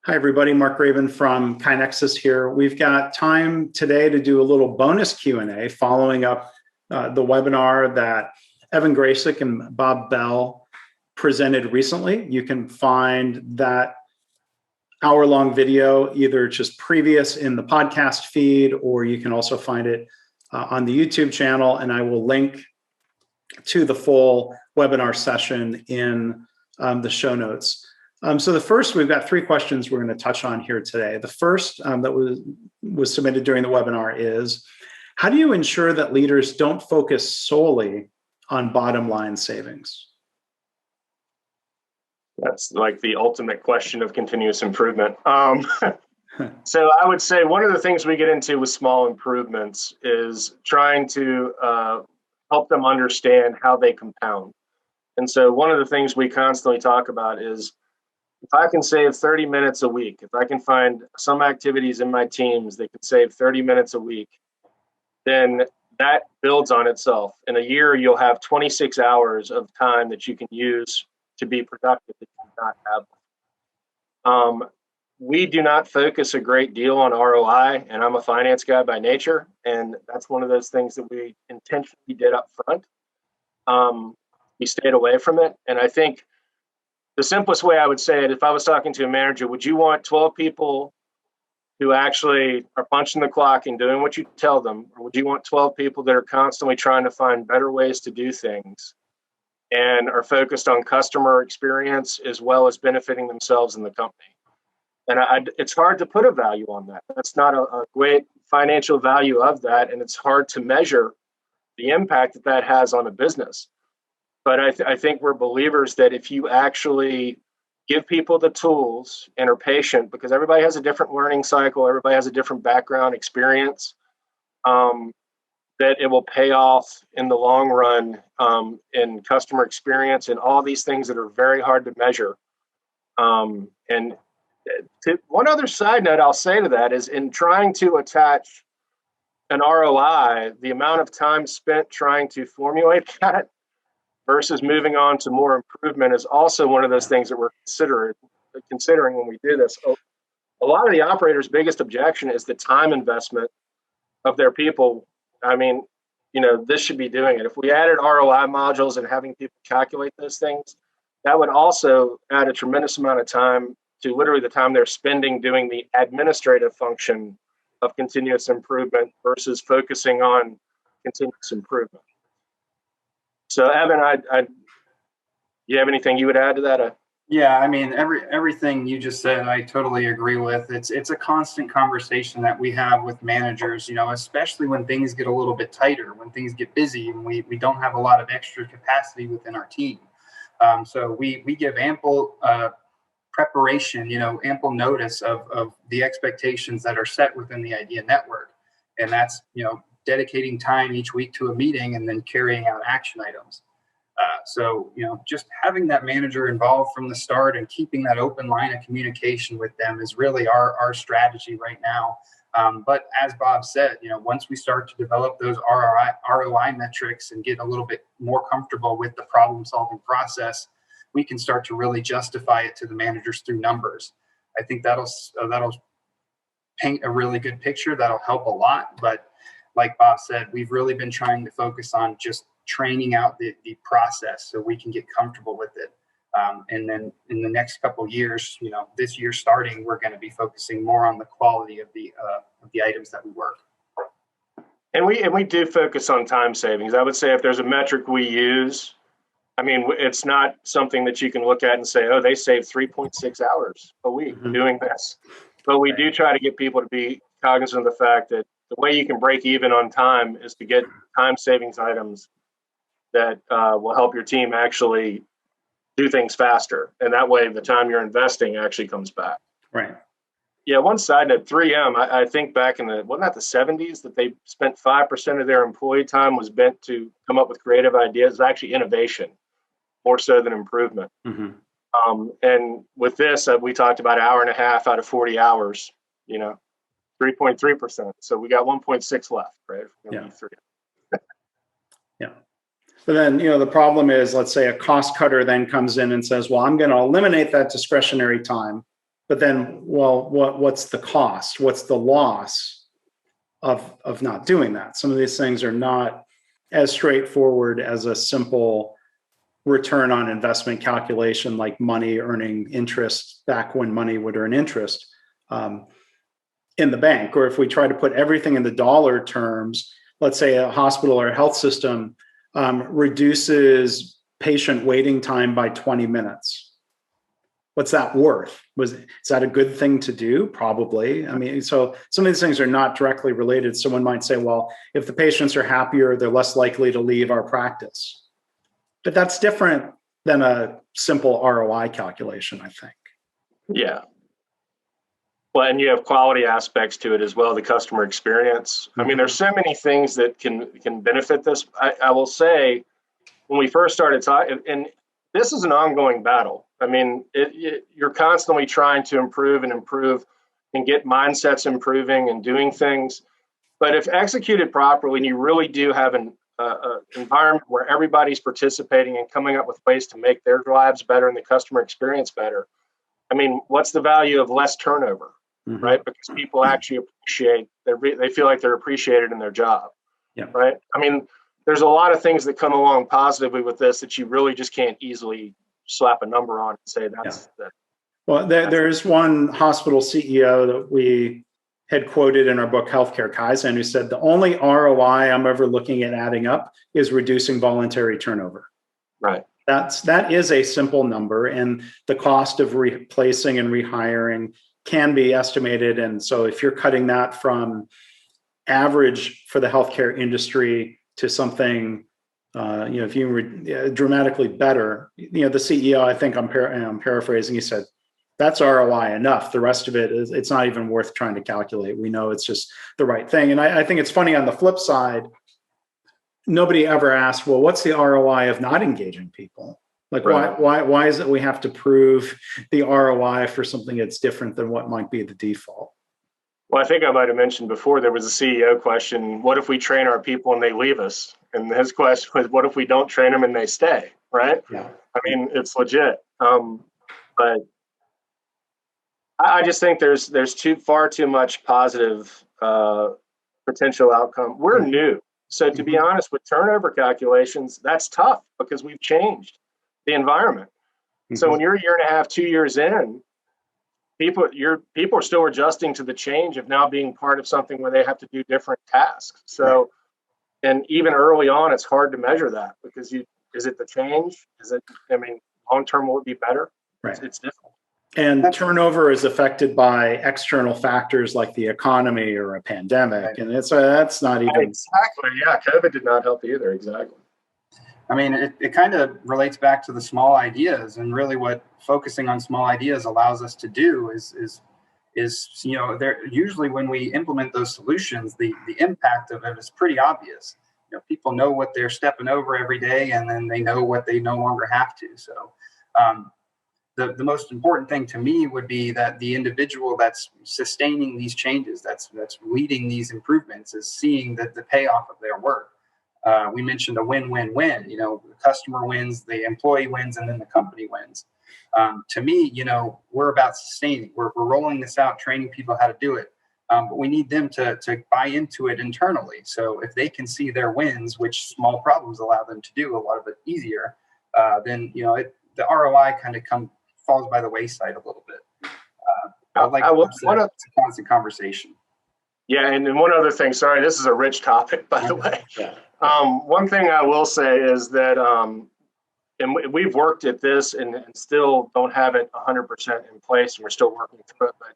Hi, everybody. Mark Raven from KaiNexus here. We've got time today to do a little bonus Q&A following up the webinar that Evan Graczyk and Bob Bell presented recently. You can find that hour-long video either just previous in the podcast feed, or you can also find it on the YouTube channel, and I will link to the full webinar session in the show notes. So the first, we've got three questions we're going to touch on here today. The first that was submitted during the webinar is, how do you ensure that leaders don't focus solely on bottom line savings? That's like the ultimate question of continuous improvement. So I would say one of the things we get into with small improvements is trying to help them understand how they compound. And so one of the things we constantly talk about is, if I can save 30 minutes a week, if I can find some activities in my teams that can save 30 minutes a week, then that builds on itself. In a year, you'll have 26 hours of time that you can use to be productive that you do not have. We do not focus a great deal on ROI, and I'm a finance guy by nature, and that's one of those things that we intentionally did up front. We stayed away from it, and I think the simplest way I would say it, if I was talking to a manager, would you want 12 people who actually are punching the clock and doing what you tell them? Or would you want 12 people that are constantly trying to find better ways to do things and are focused on customer experience as well as benefiting themselves and the company? And it's hard to put a value on that. That's not a great financial value of that. And it's hard to measure the impact that that has on a business. But I think we're believers that if you actually give people the tools and are patient, because everybody has a different learning cycle, everybody has a different background experience, that it will pay off in the long run in customer experience and all these things that are very hard to measure. And one other side note I'll say to that is, in trying to attach an ROI, the amount of time spent trying to formulate that versus moving on to more improvement is also one of those things that we're considering when we do this. A lot of the operators' biggest objection is the time investment of their people. I mean, this should be doing it. If we added ROI modules and having people calculate those things, that would also add a tremendous amount of time to literally the time they're spending doing the administrative function of continuous improvement versus focusing on continuous improvement. So, Evan, you have anything you would add to that? Yeah, I mean, everything you just said, I totally agree with. It's a constant conversation that we have with managers, especially when things get a little bit tighter, when things get busy, and we don't have a lot of extra capacity within our team. So we give ample preparation, ample notice of the expectations that are set within the idea network, and that's dedicating time each week to a meeting and then carrying out action items. So, just having that manager involved from the start and keeping that open line of communication with them is really our strategy right now. But as Bob said, once we start to develop those ROI metrics and get a little bit more comfortable with the problem solving process, we can start to really justify it to the managers through numbers. I think that'll paint a really good picture. That'll help a lot. But like Bob said, we've really been trying to focus on just training out the process so we can get comfortable with it. And then in the next couple of years, this year starting, we're going to be focusing more on the quality of the items that we work. And we do focus on time savings. I would say if there's a metric we use, I mean, it's not something that you can look at and say, oh, they saved 3.6 hours a week doing this. But we do try to get people to be cognizant of the fact that the way you can break even on time is to get time savings items that will help your team actually do things faster. And that way, the time you're investing actually comes back. Right. Yeah, one side note, 3M, I think back in wasn't that the 70s that they spent 5% of their employee time was spent to come up with creative ideas. It's actually innovation, more so than improvement. And with this, we talked about an hour and a half out of 40 hours, 3.3%. So we got 1.6 left, right? Yeah. Yeah. But then, the problem is, let's say a cost cutter then comes in and says, well, I'm going to eliminate that discretionary time But then, well, what's the cost? What's the loss of not doing that? Some of these things are not as straightforward as a simple return on investment calculation, like money earning interest back when money would earn interest in the bank. Or if we try to put everything in the dollar terms, let's say a hospital or a health system reduces patient waiting time by 20 minutes. What's that worth? Is that a good thing to do? Probably. I mean, so some of these things are not directly related. Someone might say, well, if the patients are happier, they're less likely to leave our practice. But that's different than a simple ROI calculation, I think. Yeah. Well, and you have quality aspects to it as well, the customer experience. I mean, there's so many things that can benefit this. I will say, when we first started talking, and this is an ongoing battle. I mean, you're constantly trying to improve and get mindsets improving and doing things. But if executed properly, and you really do have an environment where everybody's participating and coming up with ways to make their lives better and the customer experience better, I mean, what's the value of less turnover, right? Because people actually they feel like they're appreciated in their job, right? I mean, there's a lot of things that come along positively with this that you really just can't easily slap a number on and say that's that. Well, there's one hospital CEO that we had quoted in our book, Healthcare Kaizen, who said, the only ROI I'm ever looking at adding up is reducing voluntary turnover. Right. That is a simple number, and the cost of replacing and rehiring can be estimated. And so if you're cutting that from average for the healthcare industry to something, if you dramatically better, the CEO, I think I'm paraphrasing, he said, that's ROI enough. The rest of it it's not even worth trying to calculate. We know it's just the right thing. And I think it's funny on the flip side, nobody ever asked, well, what's the ROI of not engaging people? Like, right. why is it we have to prove the ROI for something that's different than what might be the default? Well, I think I might have mentioned before, there was a CEO question, what if we train our people and they leave us? And his question was, what if we don't train them and they stay, right? Yeah. I mean, it's legit. But I just think there's far too much positive potential outcome. We're new. So to be honest, with turnover calculations, that's tough because we've changed the environment. So when you're a year and a half, 2 years in, people are still adjusting to the change of now being part of something where they have to do different tasks. So, and even early on, it's hard to measure that because is it the change? Long term, will it be better? Right. It's difficult. And turnover is affected by external factors like the economy or a pandemic. Right. And that's not even... Exactly, yeah. COVID did not help either, exactly. I mean, it kind of relates back to the small ideas, and really what focusing on small ideas allows us to do is usually when we implement those solutions, the impact of it is pretty obvious. People know what they're stepping over every day, and then they know what they no longer have to. So the most important thing to me would be that the individual that's sustaining these changes, that's leading these improvements, is seeing that the payoff of their work. We mentioned a win-win-win. The customer wins, the employee wins, and then the company wins. To me, we're about sustaining. We're rolling this out, training people how to do it. But we need them to buy into it internally. So if they can see their wins, which small problems allow them to do a lot of it easier, then the ROI kind of falls by the wayside a little bit. It's a constant conversation. Yeah, and then one other thing. Sorry, this is a rich topic, by the way. Yeah. One thing I will say is that, and we've worked at this and still don't have it 100% in place, and we're still working through it. But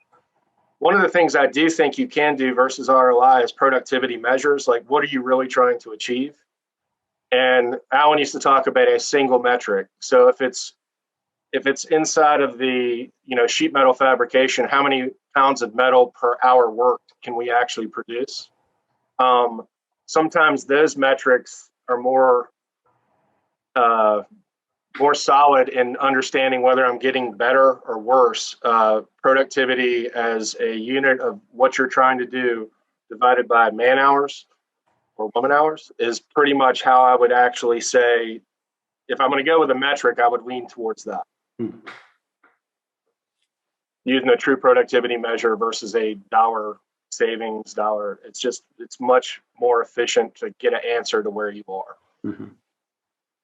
one of the things I do think you can do versus ROI is productivity measures. Like, what are you really trying to achieve? And Alan used to talk about a single metric. So if it's inside of the sheet metal fabrication, how many pounds of metal per hour worked can we actually produce? Sometimes those metrics are more solid in understanding whether I'm getting better or worse. Productivity as a unit of what you're trying to do divided by man hours or woman hours is pretty much how I would actually say, if I'm going to go with a metric, I would lean towards that. using a true productivity measure versus a dollar savings dollar. It's much more efficient to get an answer to where you are. Mm-hmm.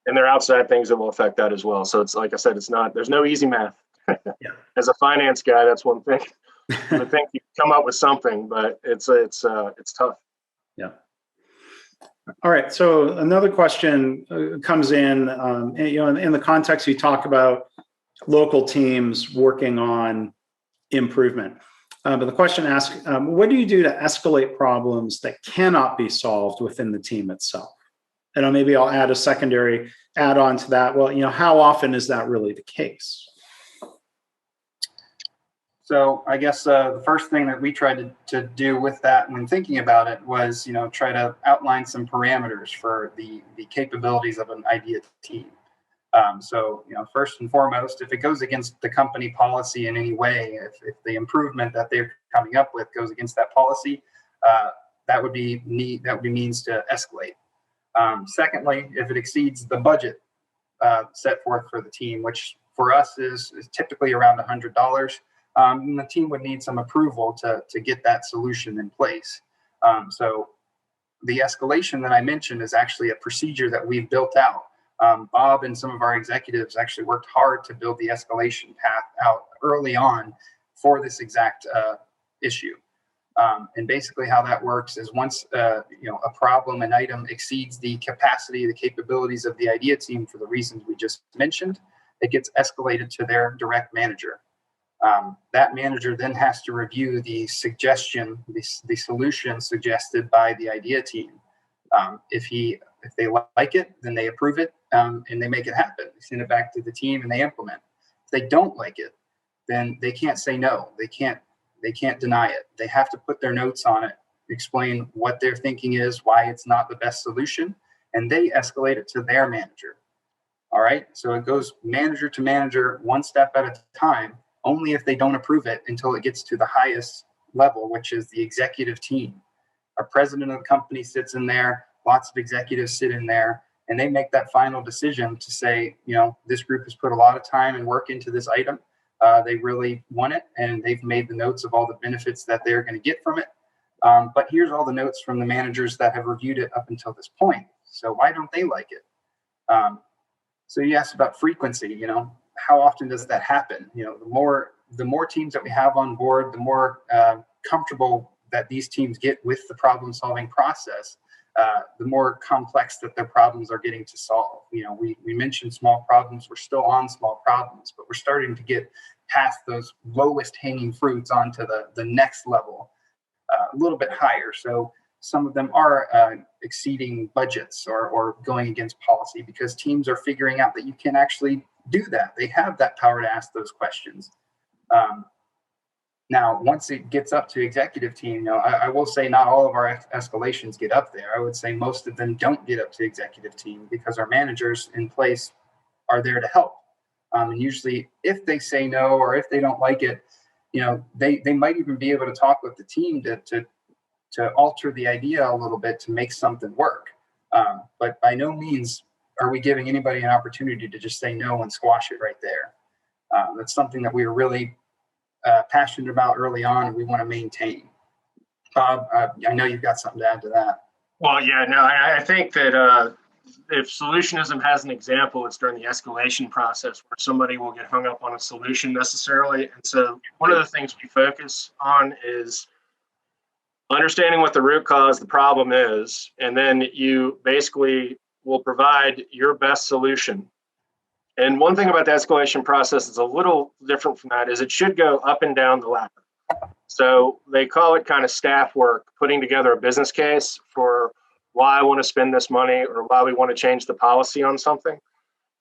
And there are outside things that will affect that as well. So it's like I said, there's no easy math. Yeah. As a finance guy, that's one thing. You would think you come up with something, but it's tough. Yeah. All right. So another question comes in, in the context you talk about local teams working on improvement. But the question asks, what do you do to escalate problems that cannot be solved within the team itself? And maybe I'll add a secondary add-on to that. Well, how often is that really the case? So I guess the first thing that we tried to do with that when thinking about it was, try to outline some parameters for the capabilities of an idea team. So, first and foremost, if it goes against the company policy in any way, if the improvement that they're coming up with goes against that policy, that would be means to escalate. Secondly, if it exceeds the budget set forth for the team, which for us is typically around $100, the team would need some approval to get that solution in place. So the escalation that I mentioned is actually a procedure that we've built out. Bob and some of our executives actually worked hard to build the escalation path out early on for this exact issue. And basically how that works is once a problem, an item exceeds the capacity, the capabilities of the idea team for the reasons we just mentioned, it gets escalated to their direct manager. That manager then has to review the suggestion, the solution suggested by the idea team. If they like it, then they approve it and they make it happen. They send it back to the team and they implement. If they don't like it, then they can't say no. They can't deny it. They have to put their notes on it, explain what their thinking is, why it's not the best solution, and they escalate it to their manager. All right. So it goes manager to manager, one step at a time, only if they don't approve it until it gets to the highest level, which is the executive team. Our president of the company sits in there, lots of executives sit in there, and they make that final decision to say, this group has put a lot of time and work into this item. They really want it, and they've made the notes of all the benefits that they're going to get from it. But here's all the notes from the managers that have reviewed it up until this point. So why don't they like it? So you asked about frequency, how often does that happen? The more teams that we have on board, the more comfortable that these teams get with the problem solving process, the more complex that their problems are getting to solve. We mentioned small problems. We're still on small problems, but we're starting to get past those lowest hanging fruits onto the next level, a little bit higher. So some of them are exceeding budgets or going against policy because teams are figuring out that you can actually do that. They have that power to ask those questions. Now, once it gets up to executive team, I will say not all of our escalations get up there. I would say most of them don't get up to executive team because our managers in place are there to help. And usually if they say no, or if they don't like it, they might even be able to talk with the team to alter the idea a little bit to make something work. But by no means are we giving anybody an opportunity to just say no and squash it right there. That's something that we are really passionate about early on, and we want to maintain. Bob, I know you've got something to add to that. Well, yeah, no, I think that if Solutionism has an example, it's during the escalation process where somebody will get hung up on a solution necessarily. And so one of the things we focus on is understanding what the root cause, the problem is, and then you basically will provide your best solution. And one thing about the escalation process is a little different from that is it should go up and down the ladder. So they call it kind of staff work, putting together a business case for why I want to spend this money or why we want to change the policy on something.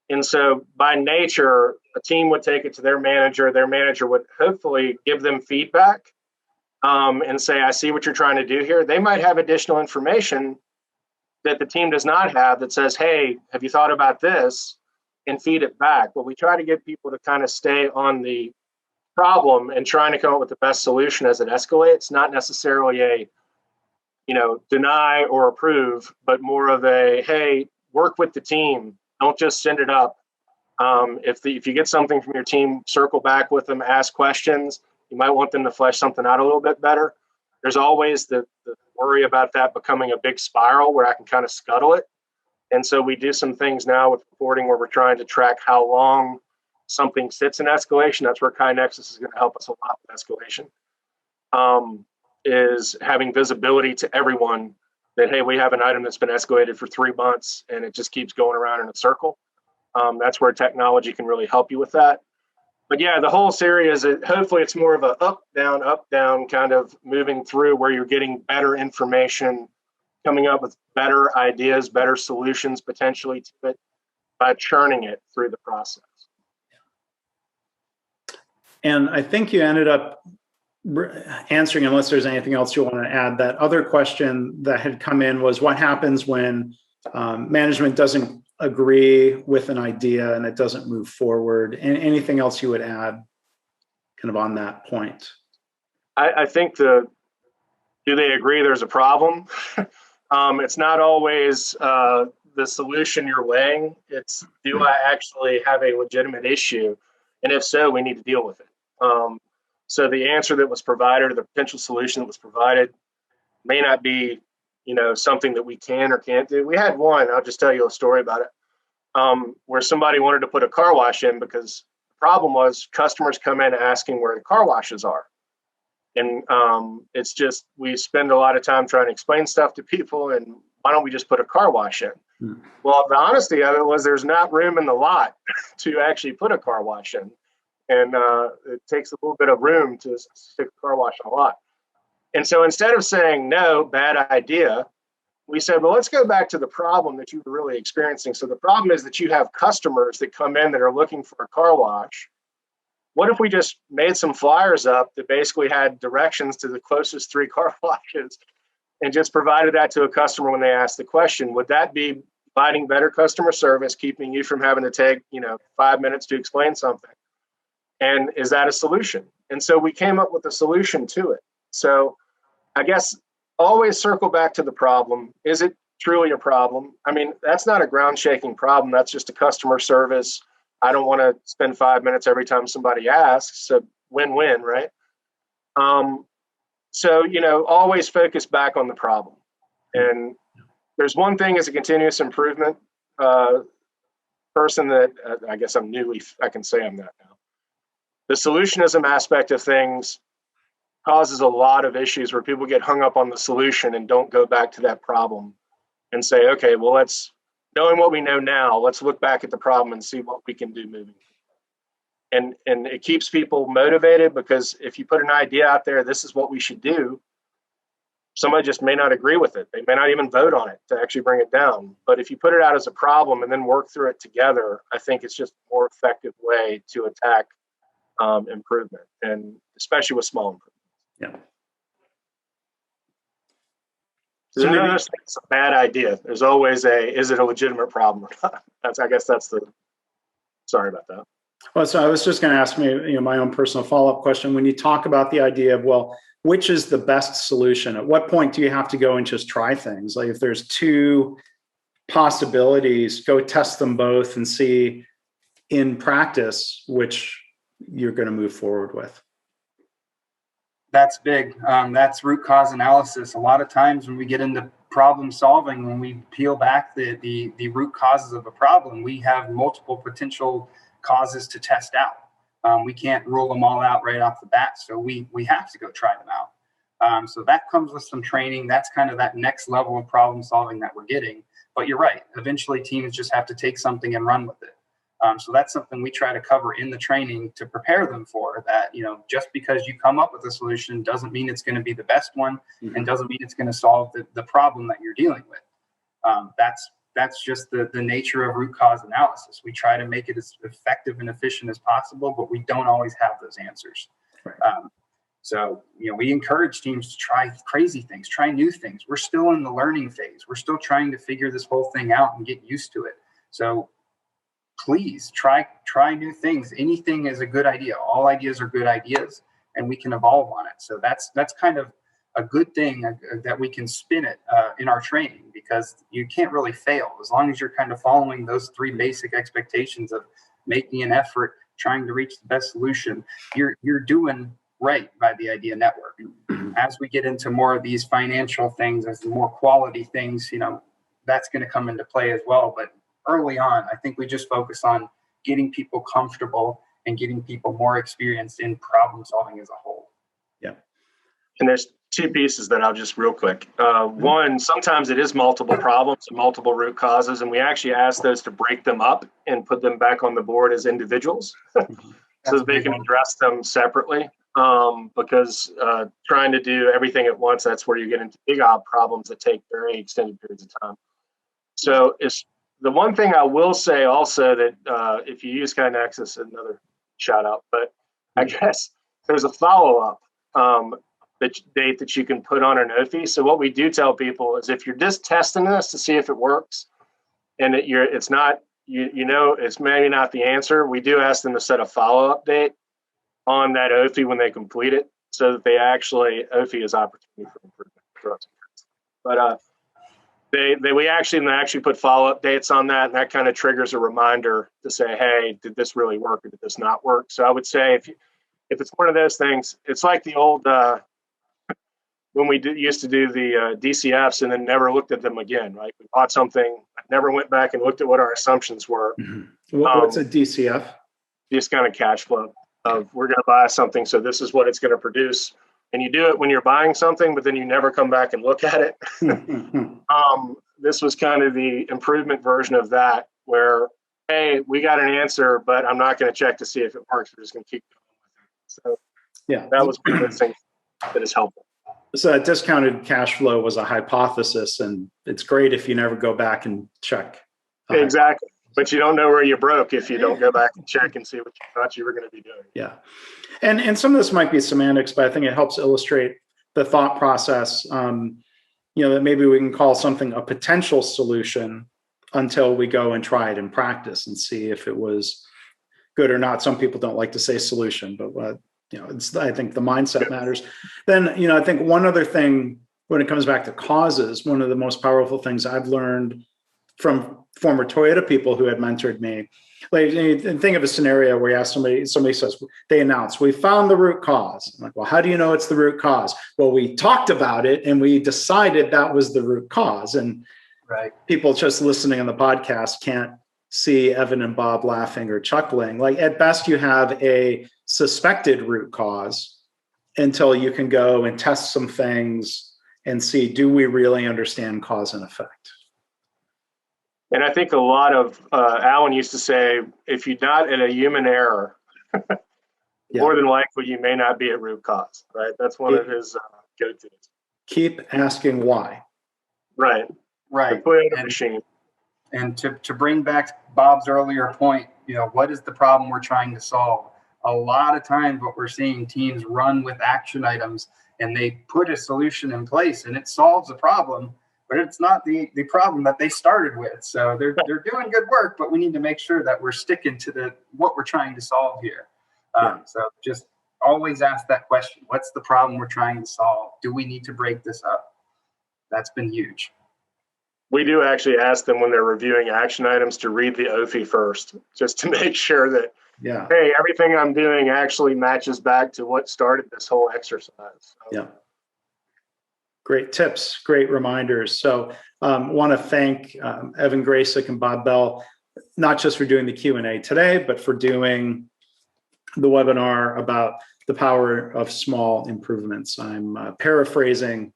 And so by nature, a team would take it to their manager would hopefully give them feedback and say, I see what you're trying to do here. They might have additional information that the team does not have that says, hey, have you thought about this? And feed it back. But we try to get people to kind of stay on the problem and trying to come up with the best solution as it escalates, not necessarily a, deny or approve, but more of a, hey, work with the team. Don't just send it up. If you get something from your team, circle back with them, ask questions, You might want them to flesh something out a little bit better. There's always the worry about that becoming a big spiral where I can kind of scuttle it. And so we do some things now with reporting where we're trying to track how long something sits in escalation. That's where KaiNexus is going to help us a lot with escalation, is having visibility to everyone that, hey, we have an item that's been escalated for 3 months and it just keeps going around in a circle. That's where technology can really help you with that. But yeah, the whole series, hopefully it's more of a up, down kind of moving through where you're getting better information, coming up with better ideas, better solutions potentially to it by churning it through the process. And I think you ended up answering, unless there's anything else you want to add, that other question that had come in was what happens when management doesn't agree with an idea and it doesn't move forward, and anything else you would add kind of on that point? I think do they agree there's a problem? It's not always the solution you're weighing. It's, do I actually have a legitimate issue? And if so, we need to deal with it. So the answer that was provided, or the potential solution that was provided, may not be, something that we can or can't do. We had one, I'll just tell you a story about it, where somebody wanted to put a car wash in because the problem was customers come in asking where the car washes are. And it's just, we spend a lot of time trying to explain stuff to people, and why don't we just put a car wash in? Well, the honesty of it was there's not room in the lot to actually put a car wash in. And it takes a little bit of room to stick a car wash in a lot. And so instead of saying, no, bad idea, we said, well, let's go back to the problem that you were really experiencing. So the problem is that you have customers that come in that are looking for a car wash. What if we just made some flyers up that basically had directions to the closest 3 car washes and just provided that to a customer when they asked the question? Would that be providing better customer service, keeping you from having to take 5 minutes to explain something? And is that a solution? And so we came up with a solution to it. So I guess always circle back to the problem. Is it truly a problem? I mean, that's not a ground shaking problem. That's just a customer service. I don't want to spend 5 minutes every time somebody asks. So win-win, right? So, always focus back on the problem. And there's one thing as a continuous improvement person that I guess I can say I'm that now. The solutionism aspect of things causes a lot of issues where people get hung up on the solution and don't go back to that problem and say, okay, well, knowing what we know now, let's look back at the problem and see what we can do moving forward. And it keeps people motivated, because if you put an idea out there, this is what we should do, somebody just may not agree with it. They may not even vote on it to actually bring it down. But if you put it out as a problem and then work through it together, I think it's just a more effective way to attack improvement, and especially with small improvements. Yeah. So maybe it's a bad idea. There's always is it a legitimate problem or not? Sorry about that. Well, so I was just going to ask me, my own personal follow-up question. When you talk about the idea of, well, which is the best solution? At what point do you have to go and just try things? Like if there's 2 possibilities, go test them both and see in practice which you're going to move forward with. That's big. That's root cause analysis. A lot of times when we get into problem solving, when we peel back the root causes of a problem, we have multiple potential causes to test out. We can't rule them all out right off the bat. So we have to go try them out. So that comes with some training. That's kind of that next level of problem solving that we're getting. But you're right. Eventually teams just have to take something and run with it. So that's something we try to cover in the training to prepare them for that. Just because you come up with a solution doesn't mean it's going to be the best one, and doesn't mean it's going to solve the problem that you're dealing with. That's just the nature of root cause analysis. We try to make it as effective and efficient as possible, but we don't always have those answers. Right. So we encourage teams to try crazy things, try new things. We're still in the learning phase. We're still trying to figure this whole thing out and get used to it. So please try new things. Anything is a good idea. All ideas are good ideas, and we can evolve on it. So that's kind of a good thing that we can spin it in our training, because you can't really fail as long as you're kind of following those 3 basic expectations of making an effort, trying to reach the best solution. You're doing right by the idea network. As we get into more of these financial things, as more quality things, that's going to come into play as well. But early on, I think we just focus on getting people comfortable and getting people more experienced in problem solving as a whole. Yeah. And there's two pieces that I'll just real quick. One, sometimes it is multiple problems and multiple root causes, and we actually ask those to break them up and put them back on the board as individuals so that they can address them separately. Because trying to do everything at once, that's where you get into big problems that take very extended periods of time. So it's the one thing I will say also that if you use KaiNexus, another shout out, but I guess there's a follow-up date that you can put on an OFI. So what we do tell people is if you're just testing this to see if it works and it's not, it's maybe not the answer, we do ask them to set a follow-up date on that OFI when they complete it, so that they actually, OFI is opportunity for improvement. But we actually put follow-up dates on that, and that kind of triggers a reminder to say, hey, did this really work or did this not work? So I would say if it's one of those things, it's like the old, when we used to do the DCFs and then never looked at them again, right? We bought something, never went back and looked at what our assumptions were. Mm-hmm. What's a DCF? Discounted cash flow. Of we're going to buy something, so this is what it's going to produce. And you do it when you're buying something, but then you never come back and look at it. This was kind of the improvement version of that, where, hey, we got an answer, but I'm not going to check to see if it works. We're just going to keep going with it. So yeah, that was one of the things that is helpful. So that discounted cash flow was a hypothesis, and it's great if you never go back and check. Exactly. But you don't know where you broke if you don't go back and check and see what you thought you were going to be doing. Yeah. And some of this might be semantics, but I think it helps illustrate the thought process, that maybe we can call something a potential solution until we go and try it in practice and see if it was good or not. Some people don't like to say solution, but I think the mindset matters. Then, I think one other thing when it comes back to causes, one of the most powerful things I've learned from former Toyota people who had mentored me, like, think of a scenario where you ask somebody says, they announce, we found the root cause. I'm like, well, how do you know it's the root cause? Well, we talked about it and we decided that was the root cause. And right. People just listening on the podcast can't see Evan and Bob laughing or chuckling. Like, at best, you have a suspected root cause until you can go and test some things and see, do we really understand cause and effect? And I think a lot of, Alan used to say, if you're not at a human error, more than likely you may not be at root cause, right? That's one of his go-tos. Keep asking why. Right. Right. Machine. And to bring back Bob's earlier point, what is the problem we're trying to solve? A lot of times what we're seeing teams run with action items and they put a solution in place and it solves a problem, but it's not the problem that they started with. So they're doing good work, but we need to make sure that we're sticking to what we're trying to solve here. So just always ask that question. What's the problem we're trying to solve? Do we need to break this up? That's been huge. We do actually ask them when they're reviewing action items to read the OFI first, just to make sure that, hey, everything I'm doing actually matches back to what started this whole exercise. So. Yeah. Great tips, great reminders. So want to thank Evan Graczyk and Bob Bell, not just for doing the Q&A today, but for doing the webinar about the power of small improvements. I'm paraphrasing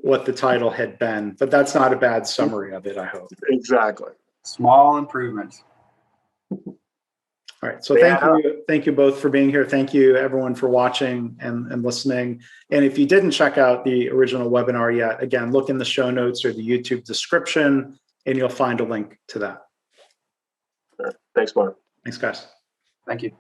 what the title had been, but that's not a bad summary of it, I hope. Exactly. Small improvements. All right. So thank you both for being here. Thank you everyone for watching and listening. And if you didn't check out the original webinar yet, again, look in the show notes or the YouTube description and you'll find a link to that. Sure. Thanks, Mark. Thanks, guys. Thank you.